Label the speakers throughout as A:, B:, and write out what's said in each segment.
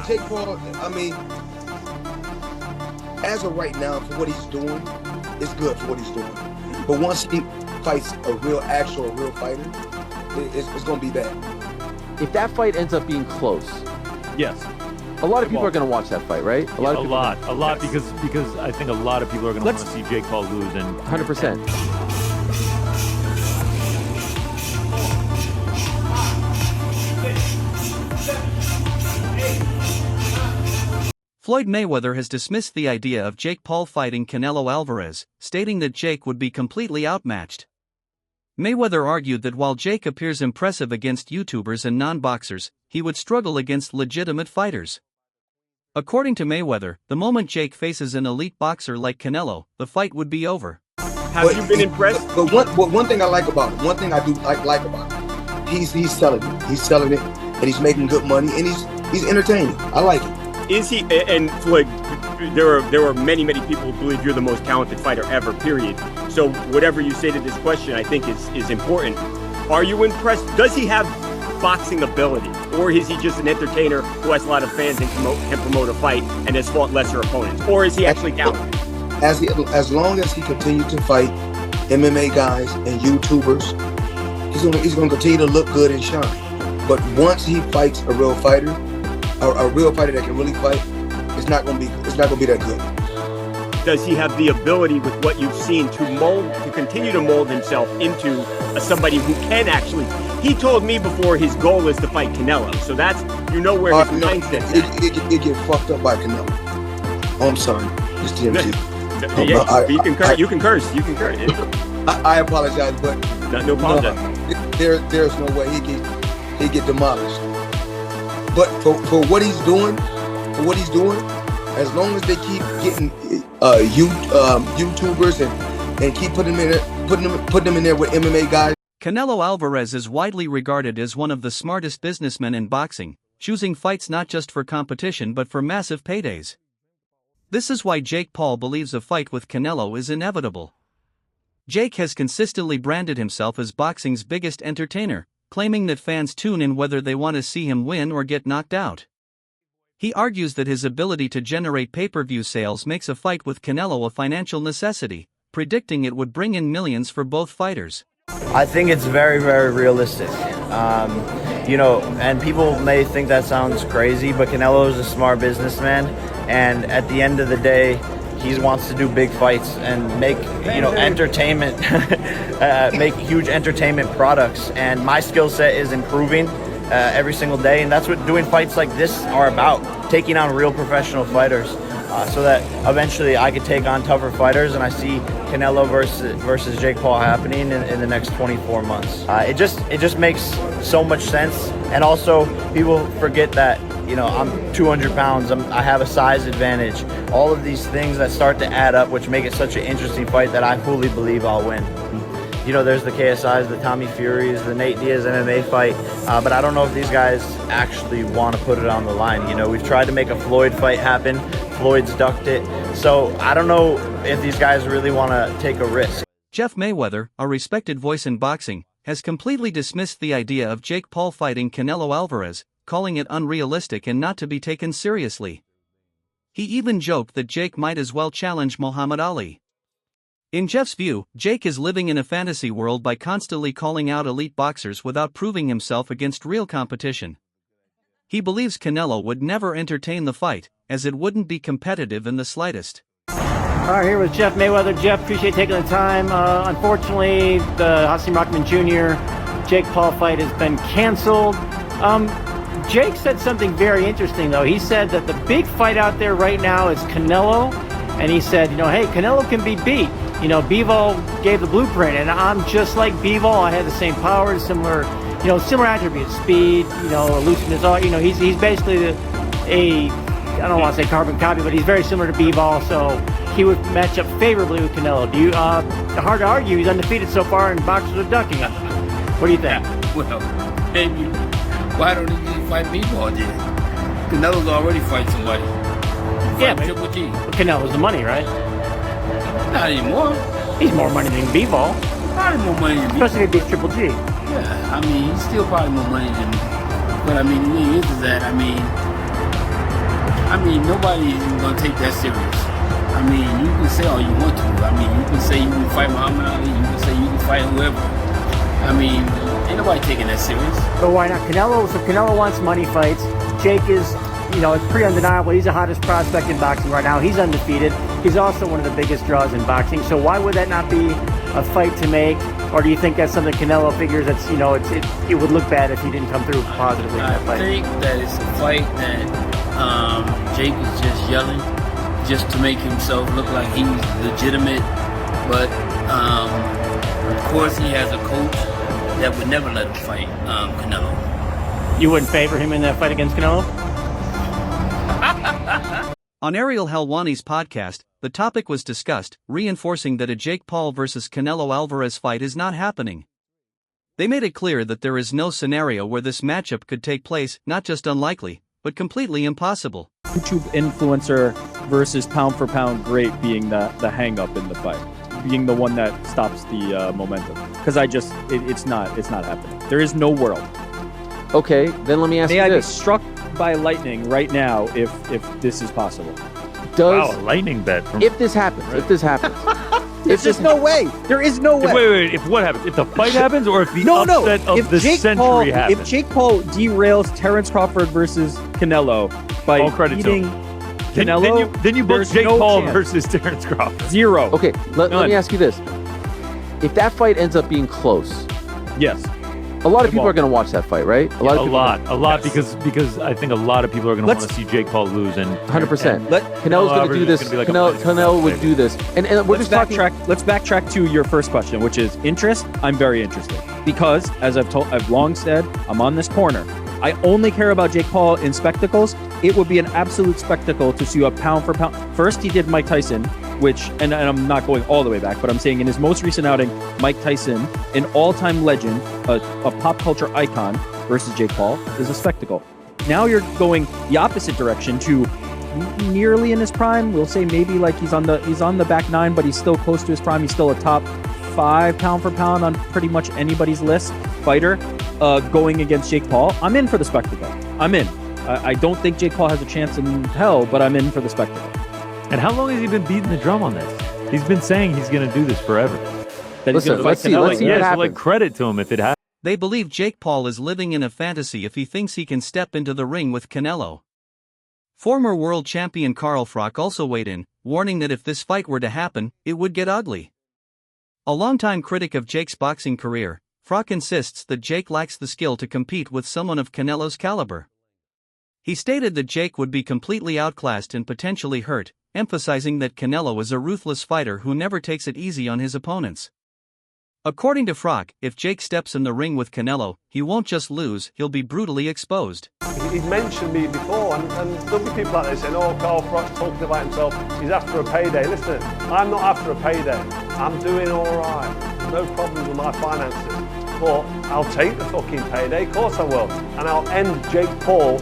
A: Jake Paul, I mean, as of right now, for what he's doing, it's good for what he's doing. But once he fights a real fighter, it's going to be bad.
B: If that fight ends up being close,
C: yes,
B: a lot of people are going to watch that fight, right?
C: A lot, because I think a lot of people are going to want to see Jake Paul lose, and
B: 100%.
D: Floyd Mayweather has dismissed the idea of Jake Paul fighting Canelo Alvarez, stating that Jake would be completely outmatched. Mayweather argued that while Jake appears impressive against YouTubers and non-boxers, he would struggle against legitimate fighters. According to Mayweather, the moment Jake faces an elite boxer like Canelo, the fight would be over.
E: Have you been impressed?
A: But one thing I like about it, one thing I do like about it, he's selling it. He's selling it, and he's making good money, and he's entertaining. I like it.
E: Is he? And Floyd, there are many people who believe you're the most talented fighter ever. Period. So whatever you say to this question, I think is important. Are you impressed? Does he have boxing ability, or is he just an entertainer who has a lot of fans and can promote a fight and has fought lesser opponents, or is he actually talented?
A: As long as he continues to fight MMA guys and YouTubers, he's gonna continue to look good and shine. But once he fights a real fighter that can really fight, it's not gonna be that good.
E: Does he have the ability, with what you've seen, to continue to mold himself into somebody who can actually? He told me before his goal is to fight Canelo, so that's where his mindset's at.
A: It get fucked up by Canelo. Oh, I'm sorry, it's TMZ.
E: You can curse.
A: I apologize, but
E: no apologize.
A: There's no way he get demolished. But for what he's doing, as long as they keep getting YouTubers and keep putting them in there with MMA guys.
D: Canelo Alvarez is widely regarded as one of the smartest businessmen in boxing, choosing fights not just for competition but for massive paydays. This is why Jake Paul believes a fight with Canelo is inevitable. Jake has consistently branded himself as boxing's biggest entertainer, claiming that fans tune in whether they want to see him win or get knocked out. He argues that his ability to generate pay-per-view sales makes a fight with Canelo a financial necessity, predicting it would bring in millions for both fighters.
F: I think it's very, very realistic. And people may think that sounds crazy, but Canelo is a smart businessman, and at the end of the day, he wants to do big fights and make, entertainment, make huge entertainment products. And my skill set is improving every single day, and that's what doing fights like this are about, taking on real professional fighters, so that eventually I could take on tougher fighters, and I see Canelo versus Jake Paul happening in the next 24 months. It just makes so much sense, and also people forget that I'm 200 pounds, I have a size advantage, all of these things that start to add up, which make it such an interesting fight that I fully believe I'll win. There's the KSIs, the Tommy Furies, the Nate Diaz MMA fight, but I don't know if these guys actually want to put it on the line. We've tried to make a Floyd fight happen, Floyd's ducked it, so I don't know if these guys really want to take a risk.
D: Jeff Mayweather, a respected voice in boxing, has completely dismissed the idea of Jake Paul fighting Canelo Alvarez, calling it unrealistic and not to be taken seriously. He even joked that Jake might as well challenge Muhammad Ali. In Jeff's view, Jake is living in a fantasy world by constantly calling out elite boxers without proving himself against real competition. He believes Canelo would never entertain the fight, as it wouldn't be competitive in the slightest.
G: All right, here with Jeff Mayweather. Jeff, appreciate taking the time. Unfortunately, the Hasim Rahman Jr. Jake Paul fight has been canceled. Jake said something very interesting, though. He said that the big fight out there right now is Canelo, and he said, hey, Canelo can be beat. Bivol gave the blueprint, and I'm just like Bivol. I have the same powers, similar attributes, speed, elusiveness. He's basically I don't want to say carbon copy, but he's very similar to Bivol, so he would match up favorably with Canelo. Hard to argue. He's undefeated so far, and boxers are ducking him. What do you think?
H: Well, maybe. Why don't he just fight Bivol then? Canelo's already fight somebody.
G: Yeah, but
H: Triple G.
G: Canelo's the money, right?
H: Not anymore.
G: He's more money than Bivol.
H: Probably more money than me.
G: Especially if he beats Triple G.
H: Yeah, he's still probably more money than me. But when he is that, I mean, nobody is even gonna take that serious. I mean, you can say all you want to. I mean, you can say you can fight Muhammad Ali. You can say you can fight whoever. I mean, ain't nobody taking that serious.
G: But why not? So Canelo wants money fights. Jake is, it's pretty undeniable. He's the hottest prospect in boxing right now. He's undefeated. He's also one of the biggest draws in boxing. So why would that not be a fight to make? Or do you think that's something Canelo figures that's, it would look bad if he didn't come through positively in that fight?
H: I think that it's a fight that Jake is just yelling just to make himself look like he's legitimate. But, of course, he has a coach that would never let him fight Canelo.
G: You wouldn't favor him in that fight against Canelo?
D: On Ariel Helwani's podcast, the topic was discussed, reinforcing that a Jake Paul versus Canelo Alvarez fight is not happening. They made it clear that there is no scenario where this matchup could take place, not just unlikely, but completely impossible.
I: YouTube influencer versus pound for pound great being the hang up in the fight, being the one that stops the momentum. Because it's not happening. There is no world.
B: Okay, then let me ask you
I: May I be
B: this.
I: struck by lightning right now if this is possible?
B: Does
C: Wow, a lightning bet.
B: if this happens,
I: There's just no way. There is no way.
C: Wait. If what happens? If the fight happens, or if the
I: No.
C: upset of
I: If
C: the
I: Jake
C: century
I: Paul,
C: happens?
I: if Jake Paul derails Terrence Crawford versus Canelo by
C: All credit to
I: beating
C: him.
I: Canelo,
C: then you book
I: there's
C: Jake
I: no
C: Paul
I: chance.
C: versus Terrence Crawford.
I: Zero.
B: Okay, let
I: None.
B: me ask you this. If that fight ends up being close,
I: Yes.
B: a lot of people are going to watch that fight, right? A lot of people
C: Yes. because I think a lot of people are going to want to see Jake Paul lose, and
B: 100%.
I: Let
B: Canelo's going to do
C: Alvarez
B: this.
C: is gonna be like a
B: Canelo would
C: maybe.
B: do this. And we're
I: Let's
B: just talking.
I: Let's backtrack to your first question, which is interest. I'm very interested because, as I've long said, I'm on this corner. I only care about Jake Paul in spectacles. It would be an absolute spectacle to see a pound for pound. First, he did Mike Tyson, which, and I'm not going all the way back, but I'm saying in his most recent outing, Mike Tyson, an all-time legend, a pop culture icon, versus Jake Paul is a spectacle. Now you're going the opposite direction to nearly in his prime. We'll say maybe like he's on the back nine, but he's still close to his prime. He's still a top 5 pound for pound on pretty much anybody's list fighter going against Jake Paul. I'm in for the spectacle. I'm in. I don't think Jake Paul has a chance in hell, but I'm in for the spectacle.
C: And how long has he been beating the drum on this? He's been saying he's going to do this forever.
I: That he's
B: Listen,
I: gonna fight
B: let's see
I: Canelo.
B: what
C: Yeah, so
B: happens.
C: like credit to him if it happens.
D: They believe Jake Paul is living in a fantasy if he thinks he can step into the ring with Canelo. Former world champion Carl Froch also weighed in, warning that if this fight were to happen, it would get ugly. A longtime critic of Jake's boxing career, Froch insists that Jake lacks the skill to compete with someone of Canelo's caliber. He stated that Jake would be completely outclassed and potentially hurt, emphasizing that Canelo is a ruthless fighter who never takes it easy on his opponents. According to Froch, if Jake steps in the ring with Canelo, he won't just lose, he'll be brutally exposed.
J: He's mentioned me before, and there'll be people out there saying, oh, Carl Froch's talking about himself, he's after a payday. Listen, I'm not after a payday. I'm doing all right. No problems with my finances. But I'll take the fucking payday, of course I will. And I'll end Jake Paul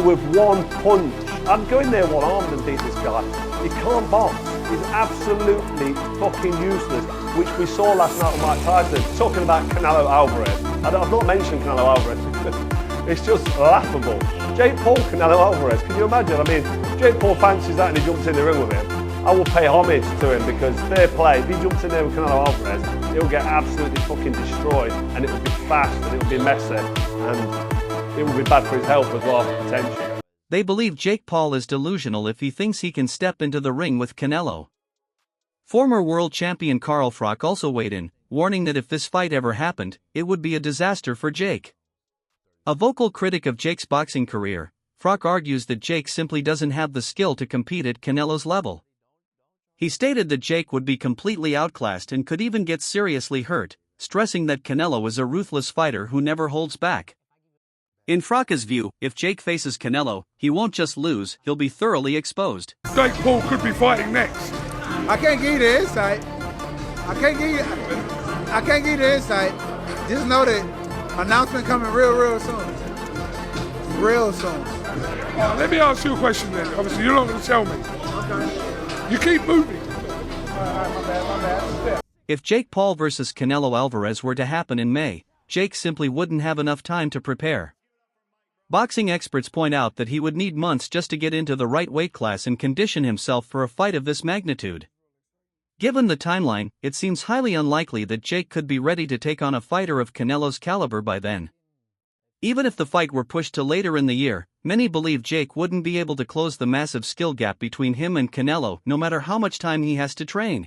J: with one punch. I'd go in there one-armed and beat this guy. He can't box. He's absolutely fucking useless, which we saw last night with Mike Tyson, talking about Canelo Alvarez. I've not mentioned Canelo Alvarez because it's just laughable. Jake Paul, Canelo Alvarez, can you imagine? I mean, Jake Paul fancies that and he jumps in the ring with him. I will pay homage to him because fair play. If he jumps in there with Canelo Alvarez, he'll get absolutely fucking destroyed, and it will be fast and it will be messy, and it will be bad for his health as well, potentially.
D: They believe Jake Paul is delusional if he thinks he can step into the ring with Canelo. Former world champion Carl Froch also weighed in, warning that if this fight ever happened, it would be a disaster for Jake. A vocal critic of Jake's boxing career, Froch argues that Jake simply doesn't have the skill to compete at Canelo's level. He stated that Jake would be completely outclassed and could even get seriously hurt, stressing that Canelo is a ruthless fighter who never holds back. In Froch's view, if Jake faces Canelo, he won't just lose, he'll be thoroughly exposed.
K: Jake Paul could be fighting next.
L: I can't give you the insight. I can't give you the insight. Just know that announcement coming real soon. Real soon.
K: Let me ask you a question then. Obviously, you're not going to tell me.
L: Okay.
K: You keep moving.
L: My bad.
D: If Jake Paul versus Canelo Alvarez were to happen in May, Jake simply wouldn't have enough time to prepare. Boxing experts point out that he would need months just to get into the right weight class and condition himself for a fight of this magnitude. Given the timeline, it seems highly unlikely that Jake could be ready to take on a fighter of Canelo's caliber by then. Even if the fight were pushed to later in the year, many believe Jake wouldn't be able to close the massive skill gap between him and Canelo, no matter how much time he has to train.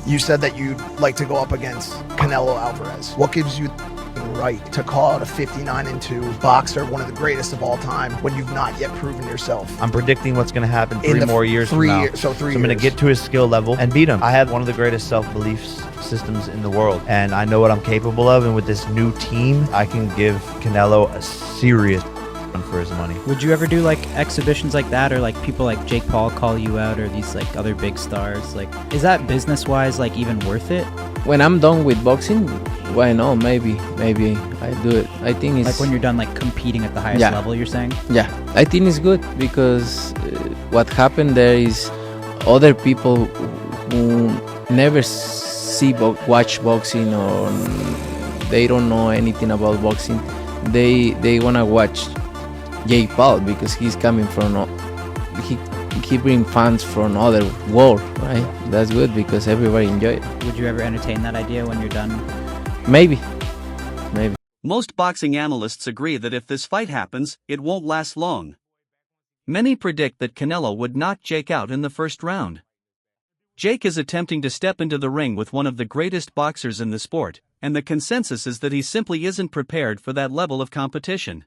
M: You said that you'd like to go up against Canelo Alvarez. What gives you the right to call out a 59-2 boxer, one of the greatest of all time, when you've not yet proven yourself?
F: I'm predicting what's going to happen 3 more years from now.
M: So I'm
F: going to get to his skill level and beat him. I have one of the greatest self-belief systems in the world, and I know what I'm capable of, and with this new team, I can give Canelo a serious for his money.
N: Would you ever do like exhibitions like that, or like people like Jake Paul call you out, or these like other big stars? Like, is that business-wise like even worth it?
O: When I'm done with boxing, why not? Maybe I do it. I think it's
N: like when you're done like competing at the highest level, you're saying?
O: Yeah, I think it's good because what happened there is other people who never watch boxing, or they don't know anything about boxing, they wanna watch Jake Paul because he's coming from he bring fans from other world, right? That's good because everybody enjoy it.
N: Would you ever entertain that idea when you're done?
O: Maybe.
D: Most boxing analysts agree that if this fight happens, it won't last long. Many predict that Canelo would knock Jake out in the first round. Jake is attempting to step into the ring with one of the greatest boxers in the sport, and the consensus is that he simply isn't prepared for that level of competition.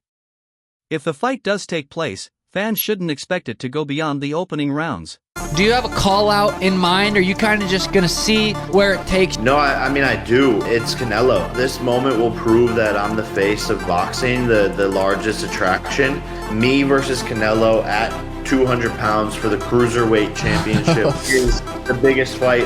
D: If the fight does take place, fans shouldn't expect it to go beyond the opening rounds.
P: Do you have a call out in mind, or are you kind of just going to see where it takes?
F: No, I mean, I do. It's Canelo. This moment will prove that I'm the face of boxing, the largest attraction. Me versus Canelo at 200 pounds for the cruiserweight championship is the biggest fight,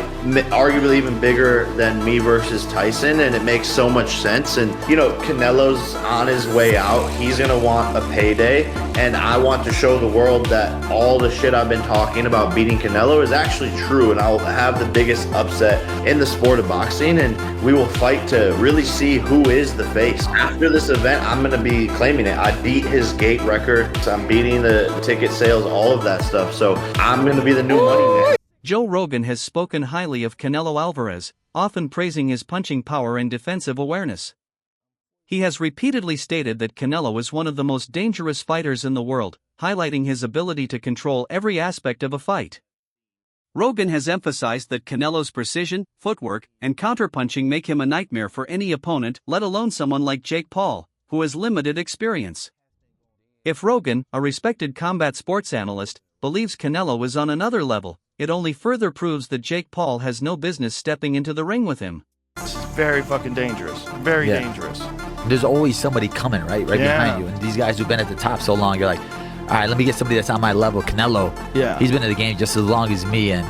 F: arguably even bigger than me versus Tyson, and it makes so much sense. And you know, Canelo's on his way out. He's gonna want a payday, and I want to show the world that all the shit I've been talking about beating Canelo is actually true, and I'll have the biggest upset in the sport of boxing, and we will fight to really see who is the face. After this event, I'm gonna be claiming it. I beat his gate record, so I'm beating the ticket sales, all of that stuff, so I'm gonna be the new money man.
D: Joe Rogan has spoken highly of Canelo Alvarez, often praising his punching power and defensive awareness. He has repeatedly stated that Canelo is one of the most dangerous fighters in the world, highlighting his ability to control every aspect of a fight. Rogan has emphasized that Canelo's precision, footwork, and counterpunching make him a nightmare for any opponent, let alone someone like Jake Paul, who has limited experience. If Rogan, a respected combat sports analyst, believes Canelo is on another level, it only further proves that Jake Paul has no business stepping into the ring with him.
Q: This is very fucking dangerous. Very dangerous.
R: There's always somebody coming right behind you. And these guys who've been at the top so long, you're like, all right, let me get somebody that's on my level. Canelo, he's been in the game just as long as me, and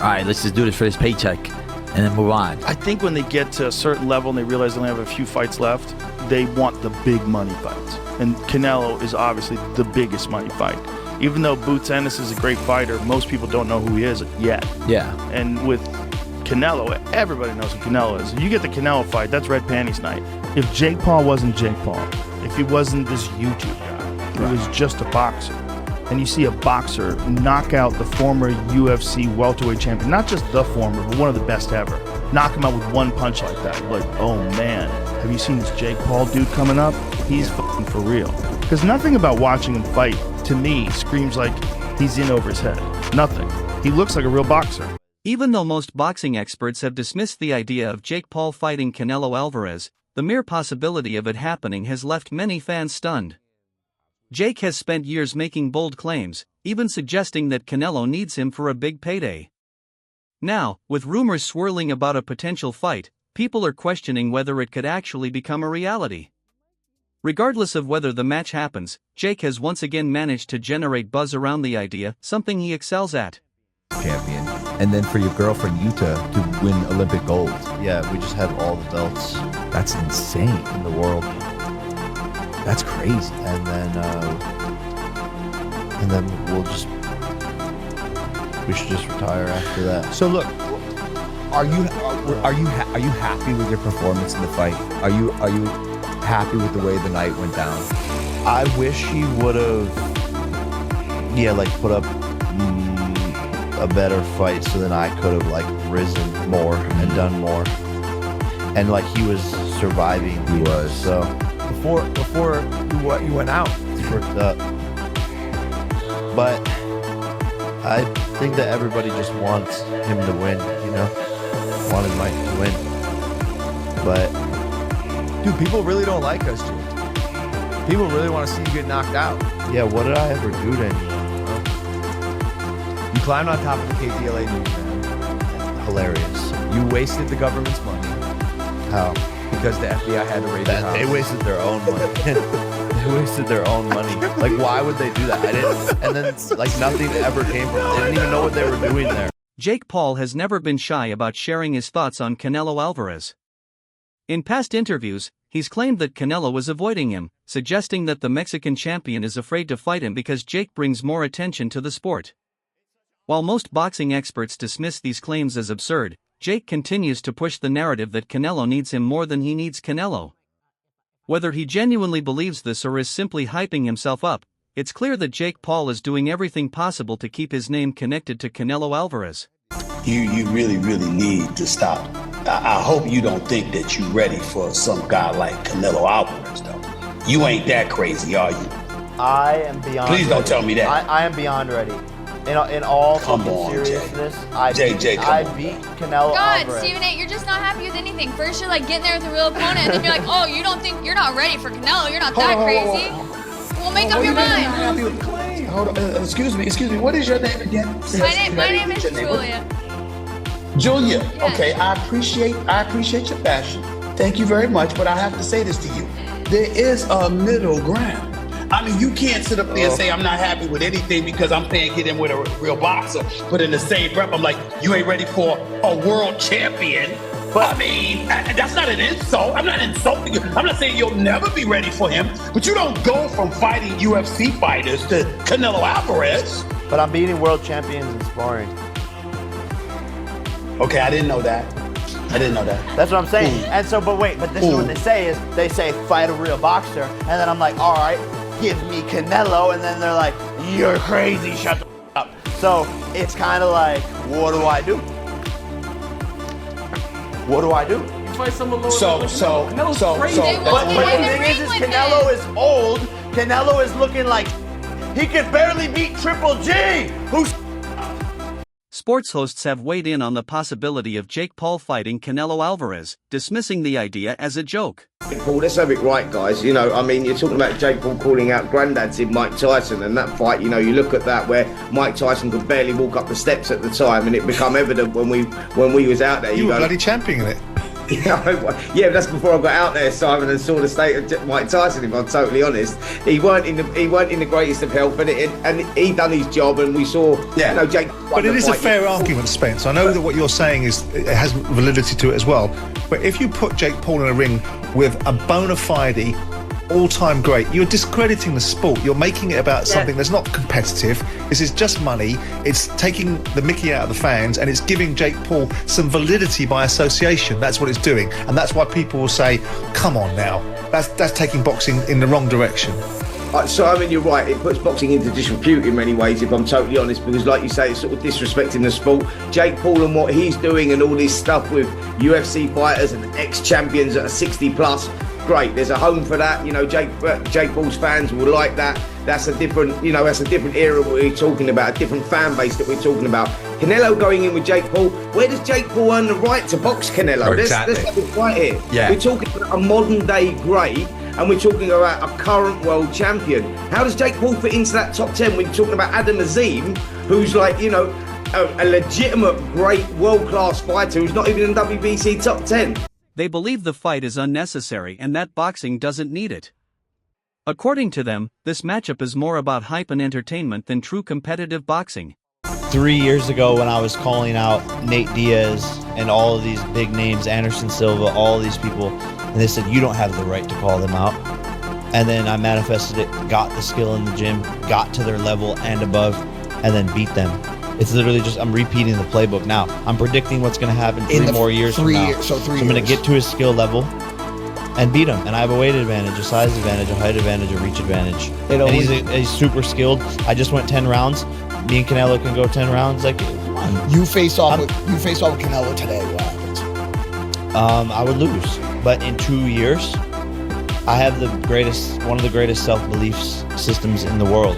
R: all right, let's just do this for this paycheck and then move on.
Q: I think when they get to a certain level and they realize they only have a few fights left, they want the big money fights. And Canelo is obviously the biggest money fight. Even though Boots Ennis is a great fighter, most people don't know who he is yet.
R: Yeah.
Q: And with Canelo, everybody knows who Canelo is. If you get the Canelo fight, that's red panties night. If Jake Paul wasn't Jake Paul, if he wasn't this YouTube guy, he was just a boxer, and you see a boxer knock out the former UFC welterweight champion, not just the former, but one of the best ever, knock him out with one punch like that, you're like, oh man, have you seen this Jake Paul dude coming up? He's fucking for real. Because nothing about watching him fight, to me, screams like he's in over his head. Nothing. He looks like a real boxer.
D: Even though most boxing experts have dismissed the idea of Jake Paul fighting Canelo Alvarez, the mere possibility of it happening has left many fans stunned. Jake has spent years making bold claims, even suggesting that Canelo needs him for a big payday. Now, with rumors swirling about a potential fight, people are questioning whether it could actually become a reality. Regardless of whether the match happens, Jake has once again managed to generate buzz around the idea, something he excels at.
S: Champion. And then for your girlfriend Yuta to win Olympic gold.
F: Yeah, we just have all the belts.
S: That's insane.
F: In the world.
S: That's crazy.
F: And then we should just retire after that.
S: So look, are you happy with your performance in the fight? Are you happy with the way the night went down?
T: I wish he would have, like put up a better fight so then I could have like risen more and done more. And like he was surviving.
S: He was.
T: So
M: Before you went out.
T: it's worked up. But I think that everybody just wants him to win, wanted Mike to win. But
M: Dude, people really don't like us, Jake. People really want to see you get knocked out.
T: yeah, what did I ever do to anyone?
M: You climbed on top of the KTLA news, man.
T: Hilarious.
M: You wasted the government's money.
T: How?
M: Because the FBI had to raid your house.
T: They wasted their own money. They wasted their own money. Like, why would they do that? I didn't. And then, like, nothing ever came from it. They didn't even know what they were doing there.
D: Jake Paul has never been shy about sharing his thoughts on Canelo Alvarez. In past interviews, he's claimed that Canelo was avoiding him, suggesting that the Mexican champion is afraid to fight him because Jake brings more attention to the sport. While most boxing experts dismiss these claims as absurd, Jake continues to push the narrative that Canelo needs him more than he needs Canelo. Whether he genuinely believes this or is simply hyping himself up, it's clear that Jake Paul is doing everything possible to keep his name connected to Canelo Alvarez.
U: You really, really need to stop. I hope you don't think that you're ready for some guy like Canelo Alvarez, though. You ain't that crazy, are you?
F: I am beyond
U: Please don't
F: ready.
U: tell me that.
F: I am beyond ready. In all
U: Come
F: fucking
U: on,
F: seriousness,
U: Jay.
F: I
U: JJ,
F: beat Canelo
V: God,
F: Alvarez.
V: Stephen A., you're just not happy with anything. First, you're like getting there with a real opponent, and then you're like, oh, you don't think you're not ready for Canelo? You're not that crazy. Well, make up your mind.
U: Hold on, excuse me. What is your name again?
V: My name is Julia.
U: Julia.
V: Yes.
U: Okay, I appreciate your passion. Thank you very much, but I have to say this to you. There is a middle ground. I mean, you can't sit up there and say I'm not happy with anything because I'm paying get in with a real boxer, but in the same breath, I'm like, you ain't ready for a world champion. But I mean, that's not an insult. I'm not insulting you. I'm not saying you'll never be ready for him, but you don't go from fighting UFC fighters to Canelo Alvarez.
F: But I'm beating world champions in sparring.
U: Okay, I didn't know that.
F: That's what I'm saying. And so, but this is what they say fight a real boxer, and then I'm like, all right, give me Canelo, and then they're like, you're crazy, shut the up. So it's kind of like, what do I do?
W: You fight someone lower
U: So,
W: Canelo's crazy.
F: But the thing is Canelo is old. Canelo is looking like he could barely beat Triple G. Who's
D: Sports hosts have weighed in on the possibility of Jake Paul fighting Canelo Alvarez, dismissing the idea as a joke.
X: Paul, let's have it right, guys. You're talking about Jake Paul calling out granddads in Mike Tyson, and that fight, you look at that where Mike Tyson could barely walk up the steps at the time, and it became evident when we was out there.
Y: You were bloody championing it.
X: Yeah, that's before I got out there, Simon, and saw the state of Mike Tyson. If I'm totally honest, he weren't in the greatest of health, and he done his job, and we saw, Jake.
Y: But it is a fair argument, Spence. I know that what you're saying it has validity to it as well. But if you put Jake Paul in a ring with a bona fide all-time great, you're discrediting the sport. You're making it about something that's not competitive. This is just money. It's taking the mickey out of the fans, and it's giving Jake Paul some validity by association. That's what it's doing, and that's why people will say, come on now, that's taking boxing in the wrong direction.
X: So, I mean, you're right, it puts boxing into disrepute in many ways, if I'm totally honest, because like you say, it's sort of disrespecting the sport. Jake Paul and what he's doing and all this stuff with UFC fighters and ex-champions that are 60 plus, great, there's a home for that. Jake Paul's fans will like that. That's a different era we're talking about, a different fan base that we're talking about. Canelo going in with Jake Paul, where does Jake Paul earn the right to box Canelo?
R: Exactly.
X: Let's have it right here.
R: Yeah.
X: We're talking about a modern day great, and we're talking about a current world champion. How does Jake Paul fit into that top 10? We're talking about Adam Azim, who's like, a legitimate great world-class fighter who's not even in WBC top 10.
D: They believe the fight is unnecessary and that boxing doesn't need it. According to them, this matchup is more about hype and entertainment than true competitive boxing.
F: 3 years ago when I was calling out Nate Diaz and all of these big names, Anderson Silva, all of these people, and they said, you don't have the right to call them out. And then I manifested it, got the skill in the gym, got to their level and above, and then beat them. It's literally just, I'm repeating the playbook now. I'm predicting what's going to happen 3 more years from now. So I'm going to get to his skill level.
T: and beat him. And I have a weight advantage, a size advantage, a height advantage, a reach advantage. And he's super skilled. I just went 10 rounds. Me and Canelo can go 10 rounds. Like, come on.
M: You face off with Canelo today. What happens?
T: I would lose. But in 2 years, I have one of the greatest self-belief systems in the world.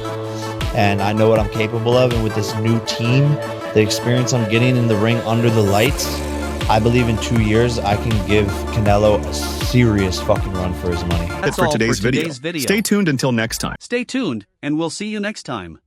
T: And I know what I'm capable of. And with this new team, the experience I'm getting in the ring under the lights, I believe in 2 years, I can give Canelo a serious fucking run for his money.
D: That's all for today's video.
A: Stay tuned until next time.
D: Stay tuned, and we'll see you next time.